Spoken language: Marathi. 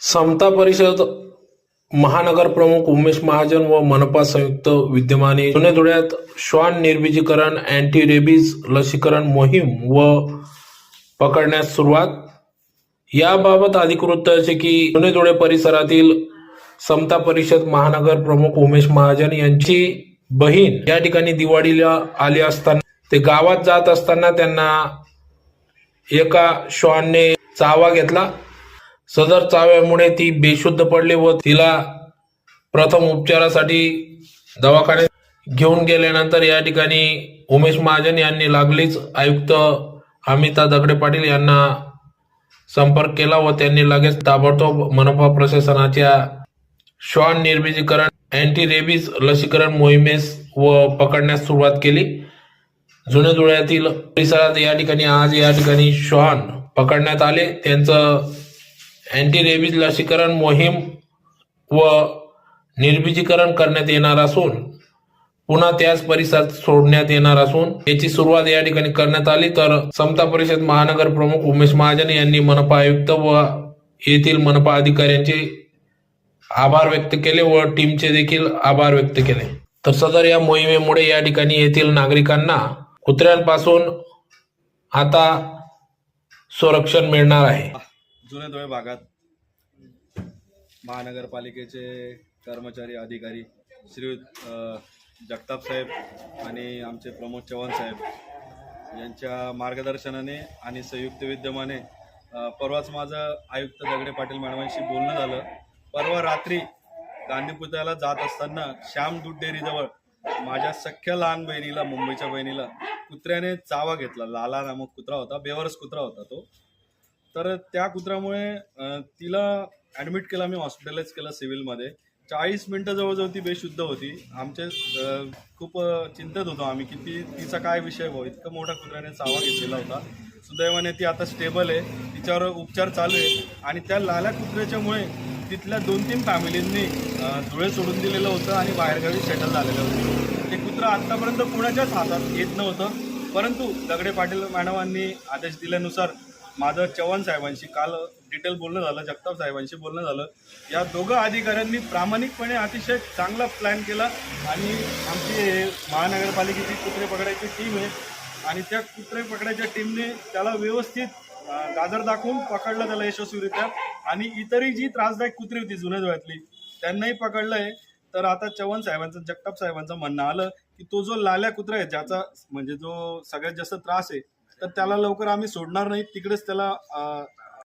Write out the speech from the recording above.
समता परिषद महानगर प्रमुख उमेश महाजन व मनपा संयुक्त विद्यमाने जुने धुळ्यात श्वान निर्बीजीकरण अँटी रेबीज लसीकरण मोहीम व पकडण्यास सुरुवात। याबाबत अधिकृत असे की जुने धुळे परिसरातील समता परिषद महानगर प्रमुख उमेश महाजन यांची बहीण या ठिकाणी दिवाळीला आली असताना ते गावात जात असताना त्यांना एका श्वानने चावा घेतला। सदर चाव्यामुळे ती बेशुद्ध पडली व तिला प्रथम उपचारासाठी दवाखान्यात घेऊन गेल्यानंतर या ठिकाणी उमेश महाजन यांनी लागलीच आयुक्त अमिता दगडे पाटील यांना संपर्क केला व त्यांनी लगेच ताबडतोब मनपा प्रशासनाच्या श्वान निर्बीजीकरण अँटी रेबीज लसीकरण मोहिमेस व पकडण्यास सुरुवात केली। जुने धुळ्यातील परिसरात या ठिकाणी श्वान पकडण्यात आले। त्यांचं अँटी रेबीज लसीकरण मोहीम व निर्बीजीकरण करण्यात येणार असून पुन्हा त्याच परिसरात सोडण्यात येणार असून याची सुरुवात या ठिकाणी करण्यात आली। तर समता परिषद महानगर प्रमुख उमेश महाजन यांनी मनपा आयुक्त व येथील मनपा अधिकाऱ्यांचे आभार व्यक्त केले व टीमचे देखील आभार व्यक्त केले। तर सदर या मोहिमेमुळे या ठिकाणी येथील नागरिकांना कुत्र्यांपासून आता संरक्षण मिळणार आहे। जुने धुळे भागात महानगरपालिकेचे कर्मचारी अधिकारी श्री जगताप साहेब आणि आमचे प्रमोद चव्हाण साहेब यांच्या मार्गदर्शनाने आणि संयुक्त विद्यमाने परवाच माझं आयुक्त दगडे पाटील मॅडमांशी बोलणं झालं। परवा रात्री गांधी पुतळ्याला जात असताना श्याम दूध डेअरीजवळ माझ्या सख्या लहान बहिणीला, मुंबईच्या बहिणीला कुत्र्याने चावा घेतला। लाला नामक कुत्रा होता, बेवारस कुत्रा होता तो। तर त्या कुत्र्यामुळे तिला ॲडमिट केलं, मी हॉस्पिटलाइज केलं सिव्हिलमध्ये। 40 मिनटं जवळजवळ ती बेशुद्ध होती। आमचे खूप चिंतित होतो आम्ही की तिचा काय विषय भाऊ, इतकं मोठ्या कुत्र्याने चावा घेतलेला होता। सुदैवाने ती आता स्टेबल आहे, तिच्यावर उपचार चालू आहे। आणि त्या लाल्या कुत्र्याच्यामुळे तिथल्या 2-3 फॅमिलींनी धुळे सोडून दिलेलं होतं आणि बाहेरगावी सेटल झालेलं होतं। ते कुत्रं आत्तापर्यंत कुणाच्याच हातात येत नव्हतं, परंतु दगडे पाटील मॅडमांनी आदेश दिल्यानुसार माझं चव्हाण साहेबांशी काल डिटेल बोलणं झालं, जगताप साहेबांशी बोलणं झालं। या दोघं अधिकाऱ्यांनी प्रामाणिकपणे अतिशय चांगला प्लॅन केला आणि आमची महानगरपालिकेची कुत्रे पकडायची टीम आहे आणि त्या कुत्रे पकडायच्या टीमने त्याला व्यवस्थित गाजर दाखवून पकडलं त्याला यशस्वीरित्या। आणि इतरही जी त्रासदायक कुत्री होती जुन्या धुळ्यातली त्यांनाही पकडलं आहे। तर आता चव्हाण साहेबांचं, जगताप साहेबांचं म्हणणं आलं की तो जो लाल्या कुत्रा आहे ज्याचा म्हणजे जो सगळ्यात जास्त त्रास आहे, तर त्याला लवकर आम्ही सोडणार नाही, तिकडेच त्याला